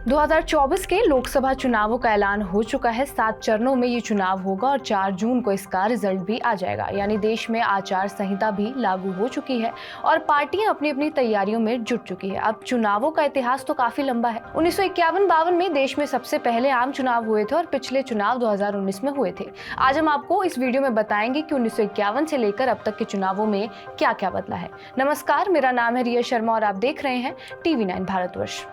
2024 के लोकसभा चुनावों का ऐलान हो चुका है। 7 चरणों में ये चुनाव होगा और 4 जून को इसका रिजल्ट भी आ जाएगा। यानी देश में आचार संहिता भी लागू हो चुकी है और पार्टियां अपनी अपनी तैयारियों में जुट चुकी है। अब चुनावों का इतिहास तो काफी लंबा है। 1951-52 में देश में सबसे पहले आम चुनाव हुए थे और पिछले चुनाव 2019 में हुए थे। आज हम आपको इस वीडियो में बताएंगे कि 1951 से लेकर अब तक के चुनावों में क्या क्या बदला है। नमस्कार, मेरा नाम है रिया शर्मा और आप देख रहे हैं TV9 भारतवर्ष।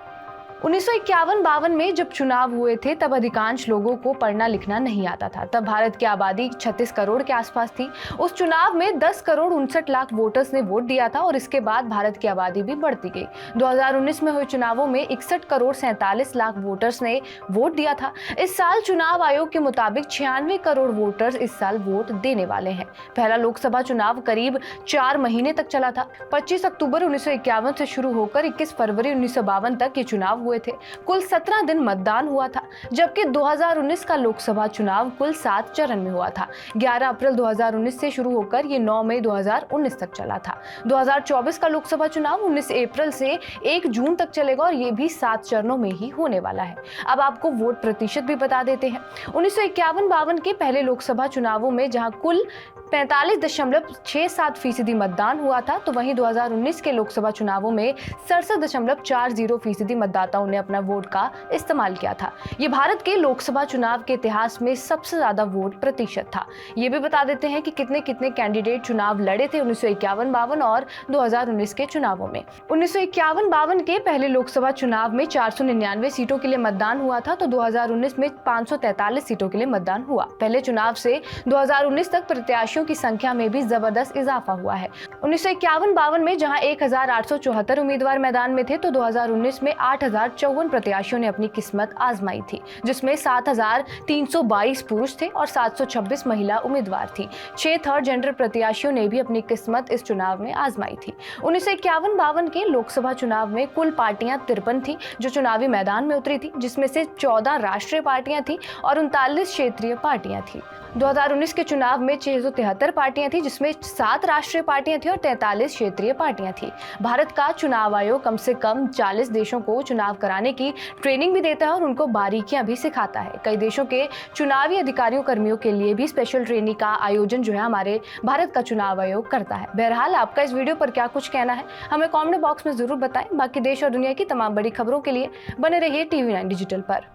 1951-52 में जब चुनाव हुए थे तब अधिकांश लोगों को पढ़ना लिखना नहीं आता था। तब भारत की आबादी 36 करोड़ के आसपास थी। उस चुनाव में 10 करोड़ 59 लाख वोटर्स ने वोट दिया था और इसके बाद भारत की आबादी भी बढ़ती गई। 2019 में हुए चुनावों में 61 करोड़ 47 लाख वोटर्स ने वोट दिया था। इस साल चुनाव आयोग के मुताबिक 96 करोड़ वोटर्स इस साल वोट देने वाले हैं। पहला लोकसभा चुनाव करीब 4 महीने तक चला था। 25 अक्टूबर 1951 से शुरू होकर 21 फरवरी 1952 तक ये चुनाव हुए थे। कुल 17 दिन मतदान हुआ था, जबकि 2019 का लोकसभा चुनाव कुल 7 चरण में हुआ था। 11 अप्रैल 2019 से शुरू होकर ये 9 मई 2019 तक चला था। 2024 का लोकसभा चुनाव 19 अप्रैल से 1 जून तक चलेगा और ये भी 7 चरणों में ही होने वाला है। अब आपको वोट प्रतिशत भी बता देते हैं। 1951-52 के पहले लोकसभा चुनावों में जहां कुल 45.67% मतदान हुआ था, तो वहीं 2019 के लोकसभा चुनावों में 67.40% मतदाताओं ने अपना वोट का इस्तेमाल किया था। ये भारत के लोकसभा चुनाव के इतिहास में सबसे ज्यादा वोट प्रतिशत था। ये भी बता देते हैं कि कितने कितने कैंडिडेट चुनाव लड़े थे 1951-52 और 2019 के चुनावों में। 1951-52 के पहले लोकसभा चुनाव में 499 सीटों के लिए मतदान हुआ था, तो 2019 में 543 सीटों के लिए मतदान हुआ। पहले चुनाव से 2019 तक प्रत्याशियों की संख्या में भी जबरदस्त इजाफा हुआ है। 1951-52 में जहां 1874 उम्मीदवार मैदान में थे, तो 2019 में 8054 प्रत्याशियों ने अपनी किस्मत आजमाई थी, जिसमें 7322 पुरुष थे और 726 महिला उम्मीदवार थी। 6 थर्ड जेंडर प्रत्याशियों ने भी अपनी किस्मत इस चुनाव में आजमाई थी। 1951-52 के लोकसभा चुनाव में कुल पार्टियां 53 थी जो चुनावी मैदान में उतरी थी, जिसमें से 14 राष्ट्रीय पार्टियां थी और 39 क्षेत्रीय पार्टियां थी। 2019 के चुनाव में 673 पार्टियां थी, जिसमें 7 राष्ट्रीय पार्टियां थी और 43 क्षेत्रीय पार्टियां थी। भारत का चुनाव आयोग कम से कम 40 देशों को चुनाव कराने की ट्रेनिंग भी देता है और उनको बारीकियां भी सिखाता है। कई देशों के चुनावी अधिकारियों कर्मियों के लिए भी स्पेशल ट्रेनिंग का आयोजन जो है हमारे भारत का चुनाव आयोग करता है। बहरहाल आपका इस वीडियो पर क्या कुछ कहना है हमें कमेंट बॉक्स में जरूर बताएं। बाकी देश और दुनिया की तमाम बड़ी खबरों के लिए बने रहिए TV9 डिजिटल पर।